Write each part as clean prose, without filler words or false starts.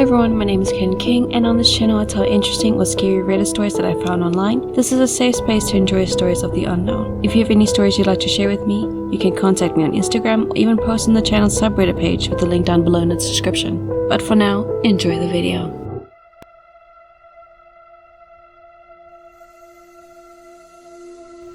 everyone, my name is Ken King, and on this channel I tell interesting or scary Reddit stories that I found online. This is a safe space to enjoy stories of the unknown. If you have any stories you'd like to share with me, you can contact me on Instagram or even post on the channel's subreddit page with the link down below in its description. But for now, enjoy the video.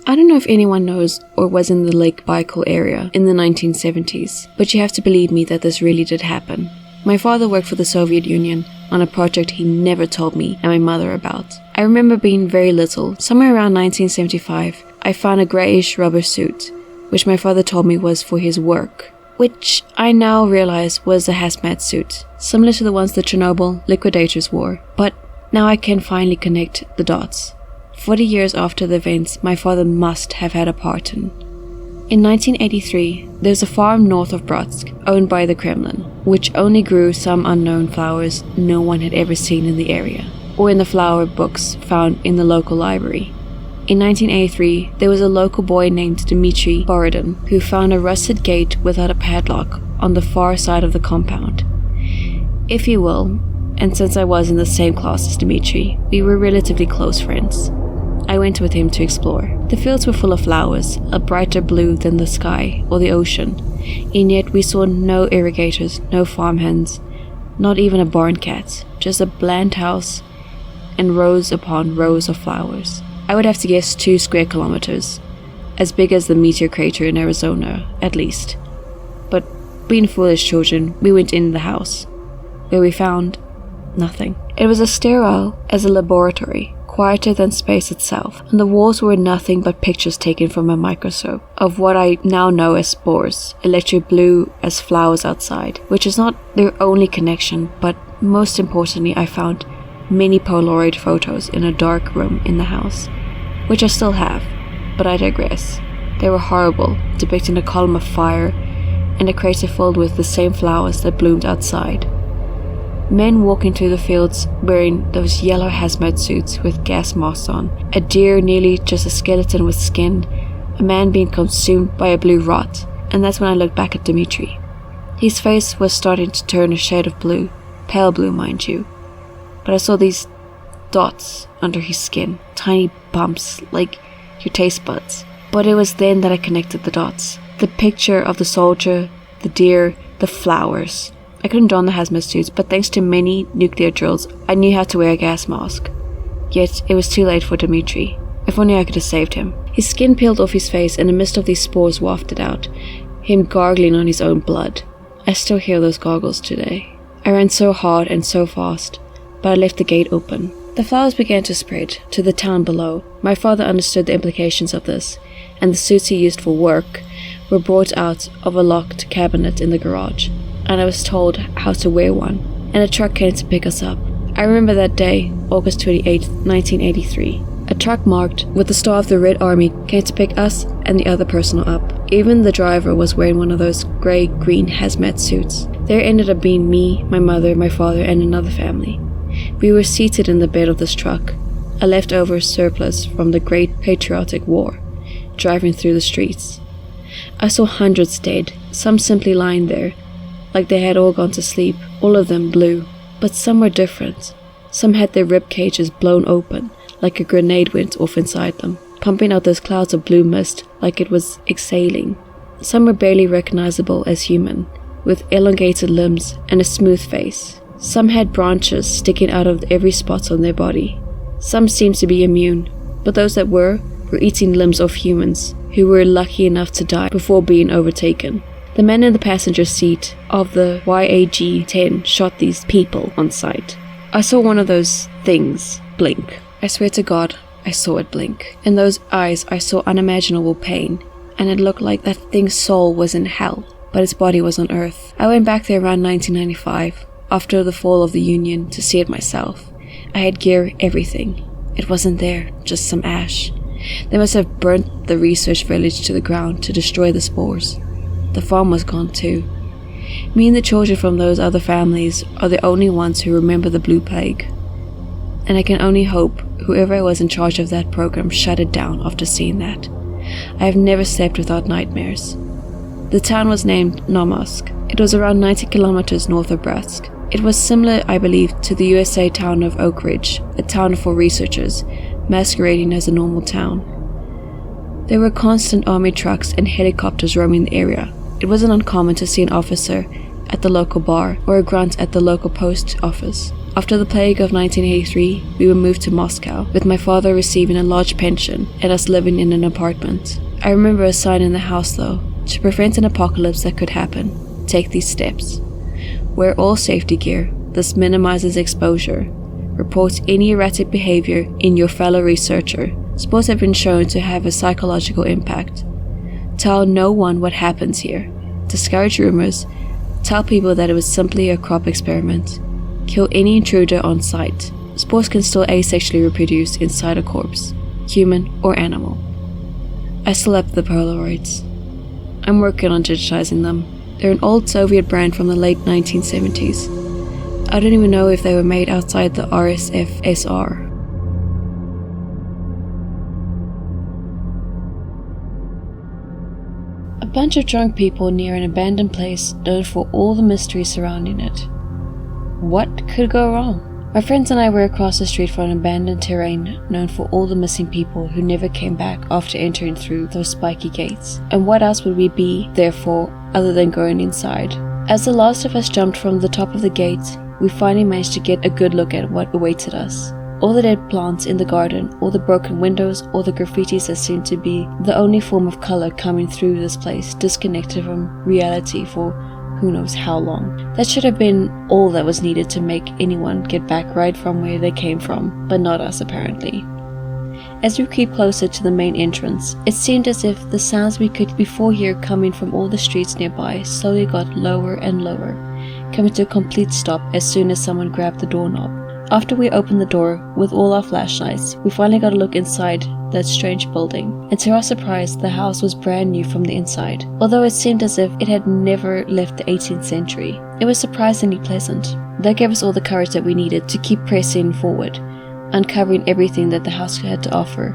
I don't know if anyone knows or was in the Lake Baikal area in the 1970s, but you have to believe me that this really did happen. My father worked for the Soviet Union on a project he never told me and my mother about. I remember being very little. Somewhere around 1975, I found a greyish rubber suit, which my father told me was for his work, which I now realize was a hazmat suit, similar to the ones the Chernobyl liquidators wore. But now I can finally connect the dots. 40 years after the events my father must have had a part in. In 1983, there's a farm north of Bratsk, owned by the Kremlin, which only grew some unknown flowers no one had ever seen in the area, or in the flower books found in the local library. In 1983, there was a local boy named Dmitry Borodin who found a rusted gate without a padlock on the far side of the compound. If you will, and since I was in the same class as Dmitry, we were relatively close friends. I went with him to explore. The fields were full of flowers, a brighter blue than the sky or the ocean, and yet we saw no irrigators, no farmhands, not even a barn cat, just a bland house and rows upon rows of flowers. I would have to guess 2 square kilometers, as big as the meteor crater in Arizona, at least. But being foolish children, we went in the house, where we found nothing. It was as sterile as a laboratory, quieter than space itself, and the walls were nothing but pictures taken from a microscope of what I now know as spores, electric blue as flowers outside, which is not their only connection, but most importantly I found many Polaroid photos in a dark room in the house, which I still have, but I digress. They were horrible, depicting a column of fire and a crater filled with the same flowers that bloomed outside. Men walking through the fields wearing those yellow hazmat suits with gas masks on, a deer nearly just a skeleton with skin, a man being consumed by a blue rot, and that's when I looked back at Dmitry. His face was starting to turn a shade of blue, pale blue mind you, but I saw these dots under his skin, tiny bumps like your taste buds. But it was then that I connected the dots. The picture of the soldier, the deer, the flowers. I couldn't don the hazmat suits, but thanks to many nuclear drills, I knew how to wear a gas mask. Yet, it was too late for Dmitry. If only I could have saved him. His skin peeled off his face and a mist of these spores wafted out, him gargling on his own blood. I still hear those gargles today. I ran so hard and so fast, but I left the gate open. The flowers began to spread to the town below. My father understood the implications of this, and the suits he used for work were brought out of a locked cabinet in the garage, and I was told how to wear one, and a truck came to pick us up. I remember that day, August 28, 1983. A truck marked with the Star of the Red Army came to pick us and the other personnel up. Even the driver was wearing one of those grey-green hazmat suits. There ended up being me, my mother, my father, and another family. We were seated in the bed of this truck, a leftover surplus from the Great Patriotic War, driving through the streets. I saw hundreds dead, some simply lying there, like they had all gone to sleep, all of them blue. But some were different. Some had their rib cages blown open, like a grenade went off inside them, pumping out those clouds of blue mist like it was exhaling. Some were barely recognizable as human, with elongated limbs and a smooth face. Some had branches sticking out of every spot on their body. Some seemed to be immune, but those that were eating limbs of humans who were lucky enough to die before being overtaken. The man in the passenger seat of the YAG-10 shot these people on sight. I saw one of those things blink. I swear to God, I saw it blink. In those eyes, I saw unimaginable pain, and it looked like that thing's soul was in hell, but its body was on Earth. I went back there around 1995, after the fall of the Union, to see it myself. I had gear, everything. It wasn't there, just some ash. They must have burnt the research village to the ground to destroy the spores. The farm was gone too. Me and the children from those other families are the only ones who remember the Blue Plague. And I can only hope whoever was in charge of that program shut it down after seeing that. I have never slept without nightmares. The town was named Nomosk. It was around 90 kilometers north of Bratsk. It was similar, I believe, to the USA town of Oak Ridge, a town for researchers, masquerading as a normal town. There were constant army trucks and helicopters roaming the area. It wasn't uncommon to see an officer at the local bar or a grunt at the local post office. After the plague of 1983, we were moved to Moscow, with my father receiving a large pension and us living in an apartment. I remember a sign in the house though: to prevent an apocalypse that could happen, take these steps. Wear all safety gear. This minimizes exposure. Report any erratic behavior in your fellow researcher. Sports have been shown to have a psychological impact. Tell no one what happens here. Discourage rumors. Tell people that it was simply a crop experiment. Kill any intruder on sight. Spores can still asexually reproduce inside a corpse, human or animal. I still have the Polaroids. I'm working on digitizing them. They're an old Soviet brand from the late 1970s. I don't even know if they were made outside the RSFSR. A bunch of drunk people near an abandoned place known for all the mystery surrounding it. What could go wrong? My friends and I were across the street from an abandoned terrain known for all the missing people who never came back after entering through those spiky gates. And what else would we be there for other than going inside? As the last of us jumped from the top of the gate, we finally managed to get a good look at what awaited us. All the dead plants in the garden, all the broken windows, all the graffitis that seemed to be the only form of color coming through this place, disconnected from reality for who knows how long. That should have been all that was needed to make anyone get back right from where they came from, but not us apparently. As we creep closer to the main entrance, it seemed as if the sounds we could before hear coming from all the streets nearby slowly got lower and lower, coming to a complete stop as soon as someone grabbed the doorknob. After we opened the door with all our flashlights, we finally got a look inside that strange building, and to our surprise, the house was brand new from the inside, although it seemed as if it had never left the 18th century. It was surprisingly pleasant. That gave us all the courage that we needed to keep pressing forward, uncovering everything that the house had to offer.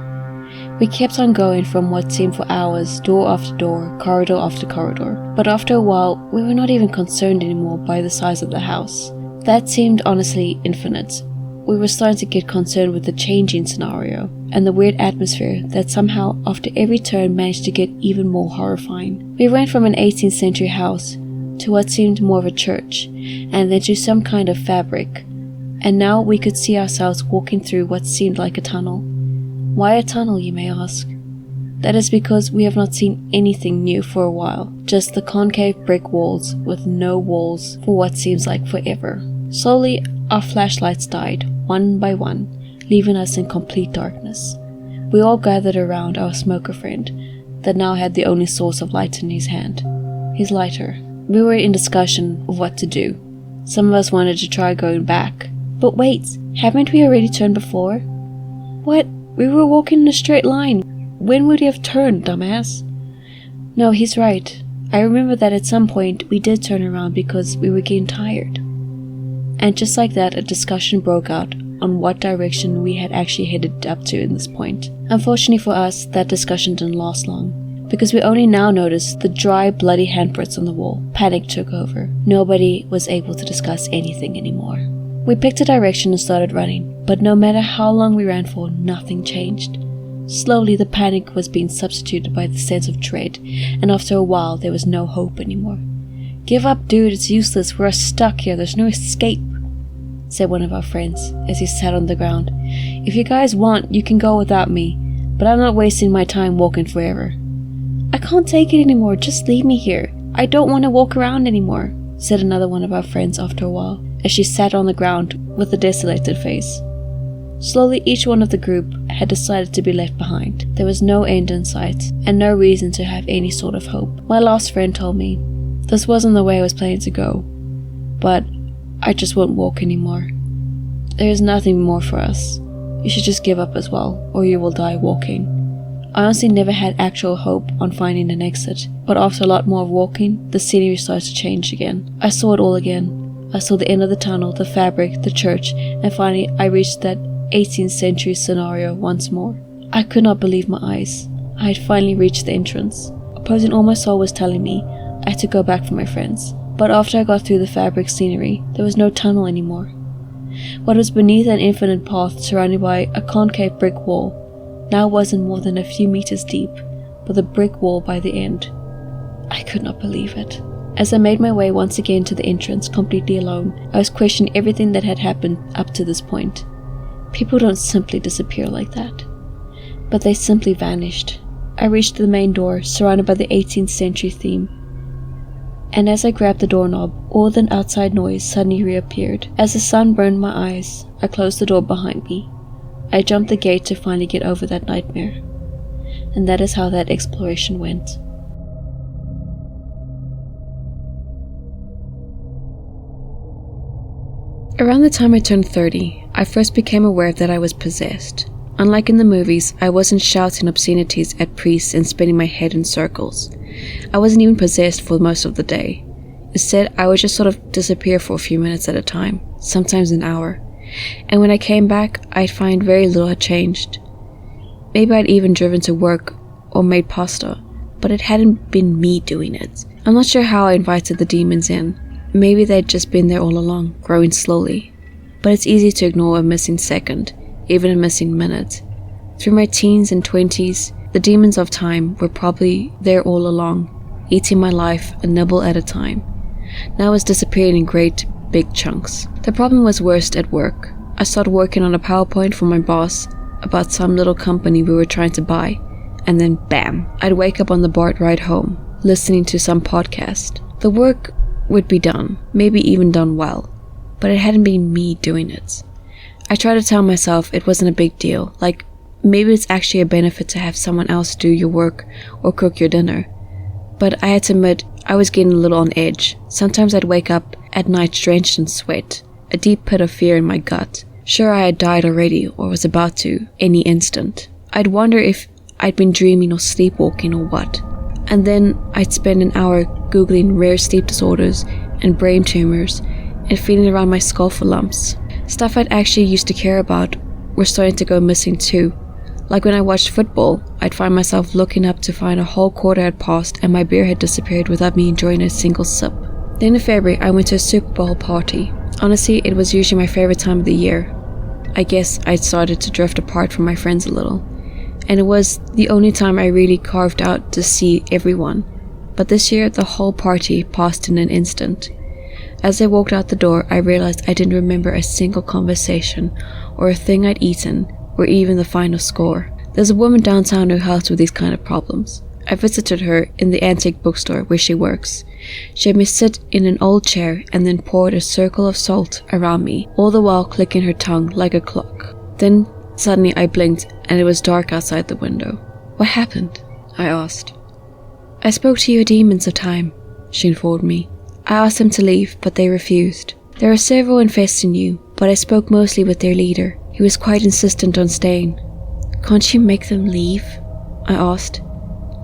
We kept on going from what seemed for hours, door after door, corridor after corridor, but after a while, we were not even concerned anymore by the size of the house. That seemed honestly infinite. We were starting to get concerned with the changing scenario and the weird atmosphere that somehow after every turn managed to get even more horrifying. We went from an 18th century house to what seemed more of a church, and then to some kind of fabric, and now we could see ourselves walking through what seemed like a tunnel. Why a tunnel, you may ask? That is because we have not seen anything new for a while, just the concave brick walls with no walls for what seems like forever. Slowly, our flashlights died, one by one, leaving us in complete darkness. We all gathered around our smoker friend, that now had the only source of light in his hand, his lighter. We were in discussion of what to do. Some of us wanted to try going back. But wait, haven't we already turned before? What? We were walking in a straight line. When would we have turned, dumbass? No, he's right. I remember that at some point we did turn around because we were getting tired. And just like that, a discussion broke out on what direction we had actually headed up to in this point. Unfortunately for us, that discussion didn't last long, because we only now noticed the dry, bloody handprints on the wall. Panic took over. Nobody was able to discuss anything anymore. We picked a direction and started running, but no matter how long we ran for, nothing changed. Slowly, the panic was being substituted by the sense of dread, and after a while, there was no hope anymore. "Give up, dude, it's useless. We're stuck here. There's no escape," said one of our friends as he sat on the ground. "If you guys want, you can go without me, but I'm not wasting my time walking forever." "I can't take it anymore. Just leave me here. I don't want to walk around anymore," said another one of our friends after a while, as she sat on the ground with a desolated face. Slowly, each one of the group had decided to be left behind. There was no end in sight, and no reason to have any sort of hope. My last friend told me, "This wasn't the way I was planning to go, but I just won't walk anymore. There is nothing more for us. You should just give up as well, or you will die walking." I honestly never had actual hope on finding an exit, but after a lot more of walking, the scenery started to change again. I saw it all again. I saw the end of the tunnel, the fabric, the church, and finally I reached that 18th century scenario once more. I could not believe my eyes. I had finally reached the entrance. Opposing all my soul was telling me I had to go back for my friends. but after I got through the fabric scenery, there was no tunnel anymore. What was beneath an infinite path surrounded by a concave brick wall now wasn't more than a few meters deep, with a brick wall by the end. I could not believe it. As I made my way once again to the entrance completely alone, I was questioning everything that had happened up to this point. People don't simply disappear like that. But they simply vanished. I reached the main door, surrounded by the 18th century theme. And as I grabbed the doorknob, all the outside noise suddenly reappeared. As the sun burned my eyes, I closed the door behind me. I jumped the gate to finally get over that nightmare. And that is how that exploration went. Around the time I turned 30, I first became aware that I was possessed. Unlike in the movies, I wasn't shouting obscenities at priests and spinning my head in circles. I wasn't even possessed for most of the day. Instead, I would just sort of disappear for a few minutes at a time, sometimes an hour. And when I came back, I'd find very little had changed. Maybe I'd even driven to work or made pasta, but it hadn't been me doing it. I'm not sure how I invited the demons in. Maybe they'd just been there all along, growing slowly. But it's easy to ignore a missing second, even a missing minute. Through my teens and 20s, the demons of time were probably there all along, eating my life a nibble at a time. Now it's disappearing in great, big chunks. The problem was worst at work. I started working on a PowerPoint for my boss about some little company we were trying to buy, and then bam, I'd wake up on the BART ride home, listening to some podcast. The work would be done, maybe even done well, but it hadn't been me doing it. I tried to tell myself it wasn't a big deal, like maybe it's actually a benefit to have someone else do your work or cook your dinner. But I had to admit, I was getting a little on edge. Sometimes I'd wake up at night drenched in sweat, a deep pit of fear in my gut. Sure, I had died already or was about to, any instant. I'd wonder if I'd been dreaming or sleepwalking or what. And then I'd spend an hour googling rare sleep disorders and brain tumors and feeling around my skull for lumps. Stuff I'd actually used to care about were starting to go missing too. Like when I watched football, I'd find myself looking up to find a whole quarter had passed and my beer had disappeared without me enjoying a single sip. Then in February, I went to a Super Bowl party. Honestly, it was usually my favorite time of the year. I guess I'd started to drift apart from my friends a little. And it was the only time I really carved out to see everyone. But this year, the whole party passed in an instant. As I walked out the door, I realized I didn't remember a single conversation, or a thing I'd eaten, or even the final score. There's a woman downtown who helps with these kind of problems. I visited her in the antique bookstore where she works. She had me sit in an old chair and then poured a circle of salt around me, all the while clicking her tongue like a clock. Then suddenly I blinked and it was dark outside the window. What happened? I asked. I spoke to your demons of time, she informed me. I asked them to leave, but they refused. There are several infesting you, but I spoke mostly with their leader. He was quite insistent on staying. Can't you make them leave? I asked,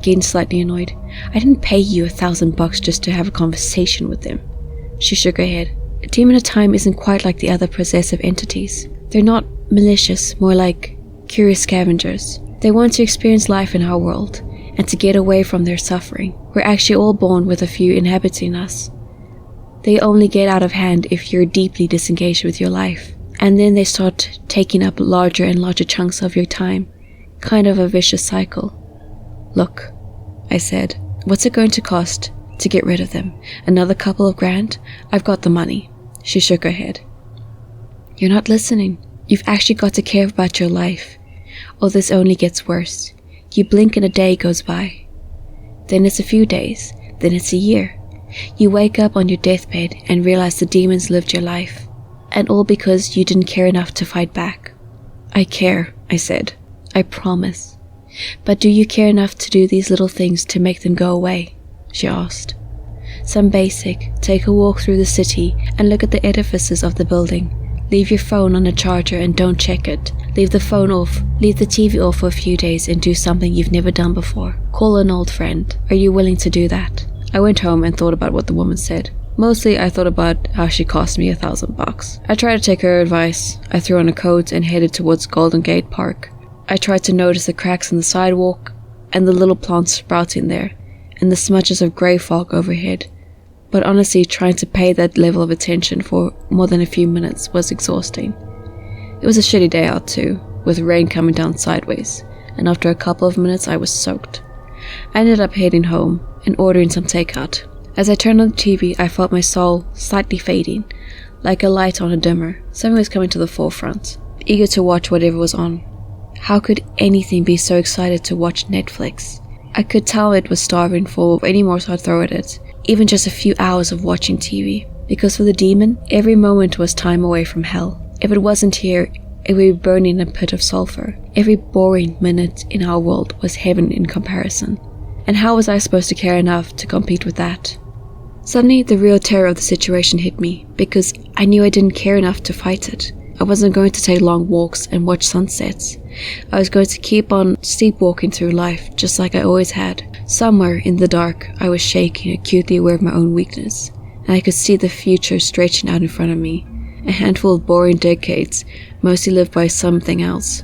getting slightly annoyed. I didn't pay you $1,000 just to have a conversation with them. She shook her head. A demon of time isn't quite like the other possessive entities. They're not malicious, more like curious scavengers. They want to experience life in our world, and to get away from their suffering. We're actually all born with a few inhabiting us. They only get out of hand if you're deeply disengaged with your life. And then they start taking up larger and larger chunks of your time. Kind of a vicious cycle. Look, I said, what's it going to cost to get rid of them? Another couple of grand? I've got the money. She shook her head. You're not listening. You've actually got to care about your life. Or this only gets worse. You blink and a day goes by. Then it's a few days. Then it's a year. You wake up on your deathbed and realize the demons lived your life. And all because you didn't care enough to fight back. I care, I said. I promise. But do you care enough to do these little things to make them go away? She asked. Some basic. Take a walk through the city and look at the edifices of the building. Leave your phone on a charger and don't check it. Leave the phone off. Leave the TV off for a few days and do something you've never done before. Call an old friend. Are you willing to do that? I went home and thought about what the woman said. Mostly I thought about how she cost me $1,000. I tried to take her advice. I threw on a coat and headed towards Golden Gate Park. I tried to notice the cracks in the sidewalk and the little plants sprouting there and the smudges of grey fog overhead. but honestly, trying to pay that level of attention for more than a few minutes was exhausting. It was a shitty day out too, with rain coming down sideways, and after a couple of minutes I was soaked. I ended up heading home and ordering some takeout. As I turned on the TV, I felt my soul slightly fading, like a light on a dimmer. Something was coming to the forefront, eager to watch whatever was on. How could anything be so excited to watch Netflix? I could tell it was starving for any more so I'd throw at it, even just a few hours of watching TV. Because for the demon, every moment was time away from hell. If it wasn't here, it would be burning in a pit of sulfur. Every boring minute in our world was heaven in comparison. And how was I supposed to care enough to compete with that? Suddenly, the real terror of the situation hit me, because I knew I didn't care enough to fight it. I wasn't going to take long walks and watch sunsets. I was going to keep on sleepwalking through life, just like I always had. Somewhere in the dark, I was shaking, acutely aware of my own weakness, and I could see the future stretching out in front of me. A handful of boring decades, mostly lived by something else.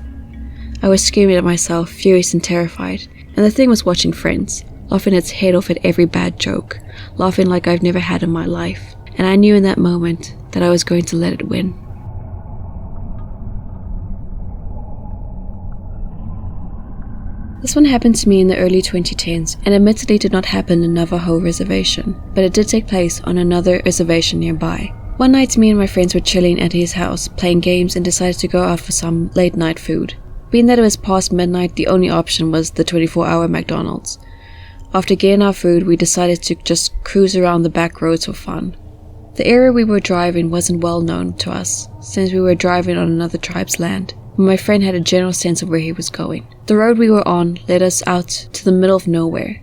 I was screaming at myself, furious and terrified, and the thing was watching Friends, laughing its head off at every bad joke, laughing like I've never had in my life, and I knew in that moment that I was going to let it win. This one happened to me in the early 2010s, and admittedly did not happen in Navajo Reservation, but it did take place on another reservation nearby. One night, me and my friends were chilling at his house, playing games, and decided to go out for some late night food. Being that it was past midnight, the only option was the 24-hour McDonald's. After getting our food, we decided to just cruise around the back roads for fun. The area we were driving wasn't well known to us, since we were driving on another tribe's land, but my friend had a general sense of where he was going. The road we were on led us out to the middle of nowhere.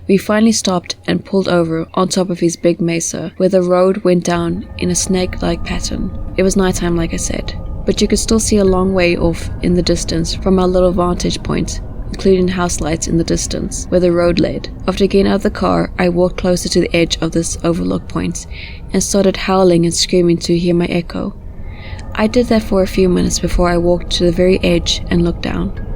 We finally stopped and pulled over on top of his big mesa, where the road went down in a snake-like pattern. It was nighttime, like I said, but you could still see a long way off in the distance from our little vantage point, including house lights in the distance, where the road led. After getting out of the car, I walked closer to the edge of this overlook point, and started howling and screaming to hear my echo. I did that for a few minutes before I walked to the very edge and looked down.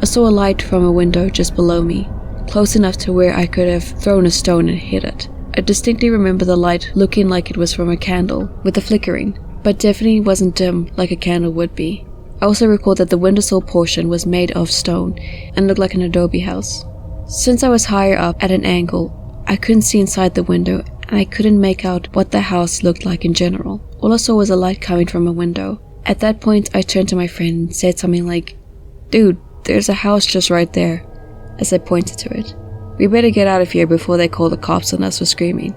I saw a light from a window just below me, close enough to where I could have thrown a stone and hit it. I distinctly remember the light looking like it was from a candle, with a flickering, but definitely wasn't dim like a candle would be. I also recall that the windowsill portion was made of stone and looked like an adobe house. Since I was higher up at an angle, I couldn't see inside the window, and I couldn't make out what the house looked like in general. All I saw was a light coming from a window. At that point, I turned to my friend and said something like, "Dude, there's a house just right there," as I pointed to it. "We better get out of here before they call the cops on us for screaming."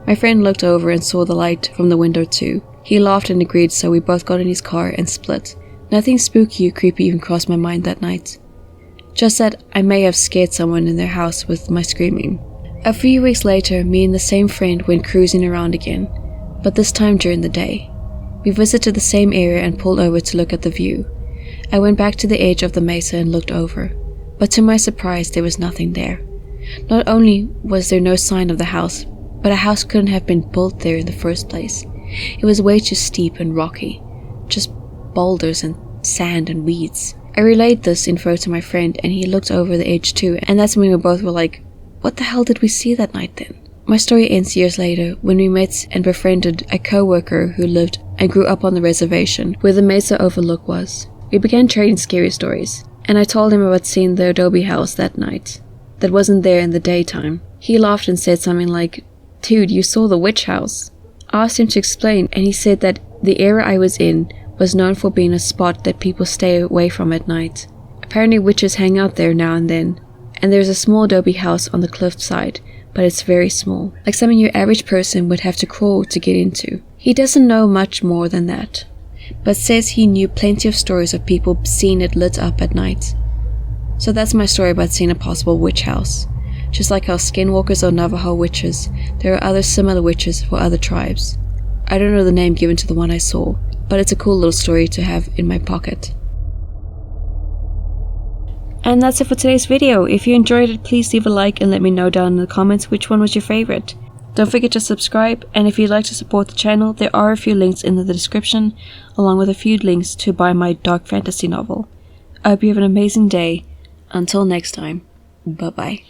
My friend looked over and saw the light from the window too. He laughed and agreed, so we both got in his car and split. Nothing spooky or creepy even crossed my mind that night. Just that I may have scared someone in their house with my screaming. A few weeks later, me and the same friend went cruising around again, but this time during the day. We visited the same area and pulled over to look at the view. I went back to the edge of the mesa and looked over, but to my surprise there was nothing there. Not only was there no sign of the house, but a house couldn't have been built there in the first place. It was way too steep and rocky, just boulders and sand and weeds. I relayed this info to my friend, and he looked over the edge too, and that's when we both were like, what the hell did we see that night then? My story ends years later when we met and befriended a co-worker who lived and grew up on the reservation where the mesa overlook was. We began trading scary stories, and I told him about seeing the adobe house that night that wasn't there in the daytime. He laughed and said something like, "Dude, you saw the witch house." I asked him to explain, and he said that the area I was in was known for being a spot that people stay away from at night. Apparently witches hang out there now and then, and there's a small adobe house on the cliff side, but it's very small, like something your average person would have to crawl to get into. He doesn't know much more than that, but says he knew plenty of stories of people seeing it lit up at night. So that's my story about seeing a possible witch house. Just like how skinwalkers are Navajo witches, there are other similar witches for other tribes. I don't know the name given to the one I saw, but it's a cool little story to have in my pocket. And that's it for today's video. If you enjoyed it, please leave a like and let me know down in the comments which one was your favorite. Don't forget to subscribe, and if you'd like to support the channel, there are a few links in the description, along with a few links to buy my dark fantasy novel. I hope you have an amazing day. Until next time, bye bye.